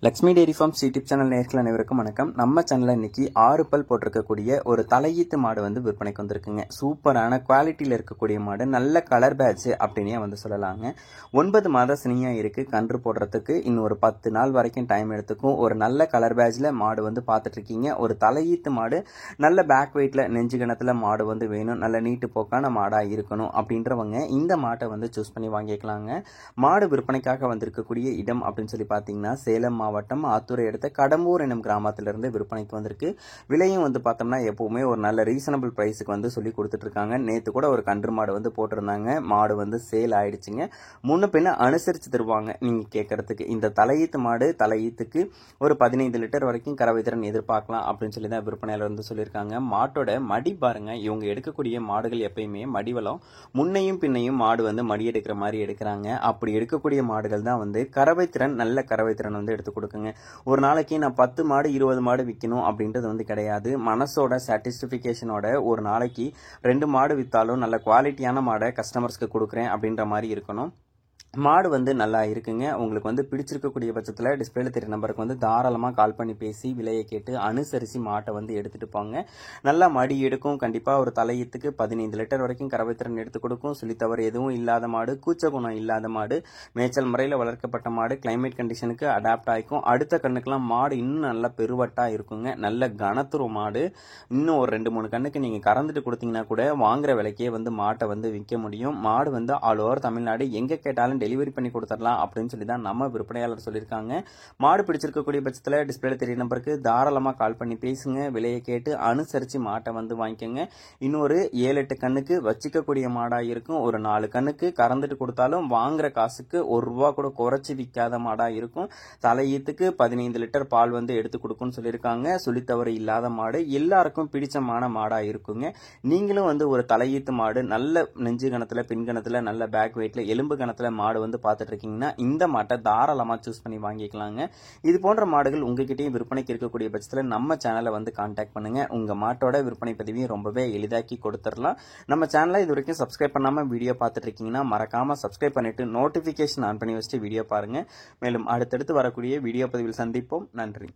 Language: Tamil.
Lakshmi dairy farms YouTube channel நேயர்கள் அனைவருக்கும் வணக்கம். நம்ம சேனலில் இன்னைக்கு 6 பல் போட்டிருக்கக்கூடிய ஒரு தலையீத்து மாடு வந்து விற்பனைக்கு வந்திருக்குங்க. சூப்பரான குவாலிட்டியில் இருக்கக்கூடிய மாடு, நல்ல கலர் பேட்ச் அப்படின்னே வந்து சொல்லலாங்க. 9 மாத சினியா இருக்கு. கன்று போடுறதுக்கு இன்னும் ஒரு 10 நாள் வரைக்கும் டைம் எடுத்துக்கும். ஒரு நல்ல கலர் பேட்ச்ல மாடு வந்து பார்த்துட்டு இருக்கீங்க. ஒரு தலையீத்து மாடு, நல்ல பேக் வெயிட்ல நெஞ்சு கணத்துல மாடு வந்து வேணும், நல்ல நீட்டு போக்கான மாடா இருக்கணும் அப்படின்றவங்க இந்த மாட்டை வந்து சூஸ் பண்ணி வாங்கிக்கலாங்க. மாடு விற்பனைக்காக வந்திருக்கக்கூடிய இடம் அப்படின்னு சொல்லி பார்த்தீங்கன்னா சேலம் மாவட்டம் ஆத்தூரை அடுத்த கடம்பூர் எனும் கிராமத்திலிருந்து விற்பனைக்கு வந்திருக்கு. விலையும் வந்து பார்த்தோம்னா எப்பவுமே ஒரு நல்ல ரீசனபிள் பிரைஸுக்கு வந்து சொல்லி கொடுத்துட்டு இருக்காங்க. நேற்று கூட ஒரு கன்று மாடு வந்து போட்டிருந்தாங்க. மாடு வந்து சேல் ஆயிடுச்சுங்க. முன்ன பின்ன அனுசரித்து தருவாங்க நீங்க கேட்கறதுக்கு. இந்த தலையீத்து மாடு தலையீத்துக்கு ஒரு 15 லிட்டர் வரைக்கும் கறவை திறன் எதிர்பார்க்கலாம் அப்படின்னு சொல்லி தான் விற்பனையாளர் வந்து சொல்லியிருக்காங்க. மாட்டோட மடி பாருங்க. இவங்க எடுக்கக்கூடிய மாடுகள் எப்பயுமே மடிவளம் முன்னையும் பின்னையும் மாடு வந்து மடி எடுக்கிற மாதிரி எடுக்கிறாங்க. அப்படி எடுக்கக்கூடிய மாடுகள் தான் வந்து கறவை திறன், நல்ல கறவை திறன் வந்து எடுத்து கொடுக்குங்க. ஒரு நாளைக்கு நான் 10 மாடு 20 மாடு விற்கணும் அப்படின்றது வந்து கிடையாது. மனசோட சாட்டிஸ்பிகேஷனோட ஒரு நாளைக்கு 2 மாடு வித்தாலும் நல்ல குவாலிட்டியான மாடை கஸ்டமர்ஸ்க்கு கொடுக்குறேன் அப்படின்ற மாதிரி இருக்கணும். மாடு வந்து நல்லா இருக்குங்க. உங்களுக்கு வந்து பிடிச்சிருக்கக்கூடிய பட்சத்தில் டிஸ்பிளேல தெரிய நம்பருக்கு வந்து தாராளமாக கால் பண்ணி பேசி விலையை கேட்டு அனுசரித்து மாட்டை வந்து எடுத்துகிட்டு போங்க. நல்லா மடி எடுக்கும். கண்டிப்பாக ஒரு தலையீத்துக்கு 15 லிட்டர் வரைக்கும் கறவை திறன் எடுத்து கொடுக்கும். சொல்லித்தவறு எதுவும் இல்லாத மாடு, கூச்ச குணம் இல்லாத மாடு, மேய்ச்சல் முறையில் வளர்க்கப்பட்ட மாடு, கிளைமேட் கண்டிஷனுக்கு அடாப்ட் ஆகிக்கும். அடுத்த கண்ணுக்கெல்லாம் மாடு இன்னும் நல்லா பெருவட்டாக இருக்குங்க. நல்ல கனத்துரு மாடு. இன்னும் ஒரு 2-3 கண்ணுக்கு நீங்கள் கறந்துட்டு கொடுத்தீங்கன்னா கூட வாங்குற விலைக்கே வந்து மாட்டை வந்து விற்க முடியும். மாடு வந்து ஆல் ஓவர் தமிழ்நாடு எங்கே கேட்டாலும் டெலிவரி பண்ணி கொடுத்துடலாம் அப்படின்னு சொல்லி தான் நம்ம விற்பனையாளர் சொல்லியிருக்காங்க. மாடு பிடிச்சிருக்கக்கூடிய பட்சத்தில் டிஸ்பிளேல தெரிய நம்பருக்கு தாராளமாக கால் பண்ணி பேசுங்க. விலையை கேட்டு அனுசரித்து மாட்டை வந்து வாங்கிக்கோங்க. இன்னொரு 7-8 கண்ணுக்கு வச்சிக்கக்கூடிய மாடாக இருக்கும். ஒரு 4 கண்ணுக்கு கறந்துட்டு கொடுத்தாலும் வாங்குற காசுக்கு ₹1 கூட குறைச்சி விற்காத மாடாக இருக்கும். தலையீத்துக்கு 15 லிட்டர் பால் வந்து எடுத்து கொடுக்கும்னு சொல்லியிருக்காங்க. சொல்லித்தவறு இல்லாத மாடு, எல்லாருக்கும் பிடிச்சமான மாடாக இருக்குங்க. நீங்களும் வந்து ஒரு தலையீத்து மாடு, நல்ல நெஞ்சு கணத்தில், பின் கணத்தில், நல்ல பேக் வெயிட்ல, எலும்பு கணத்தில் மாடு வந்து பார்த்துட்டு இருக்கீங்கன்னா இந்த மாட்டை தாராளமாக சூஸ் பண்ணி வாங்கிக்கலாங்க. இது போன்ற மாடுகள் உங்ககிட்டயும் விற்பனைக்கு இருக்கக்கூடிய பட்சத்தில் நம்ம சேனலை வந்து கான்டாக்ட் பண்ணுங்க. உங்க மாட்டோட விற்பனை பதிவையும் ரொம்பவே எளிதாக்கி கொடுத்துடலாம். நம்ம சேனலை இது வரைக்கும் சப்ஸ்கிரைப் பண்ணாமல் வீடியோ பார்த்துட்டு இருக்கீங்கன்னா மறக்காம சப்ஸ்கிரைப் பண்ணிட்டு நோட்டிஃபிகேஷன் ஆன் பண்ணி வச்சுட்டு வீடியோ பாருங்க. மேலும் அடுத்தடுத்து வரக்கூடிய வீடியோ பதிவில் சந்திப்போம். நன்றி.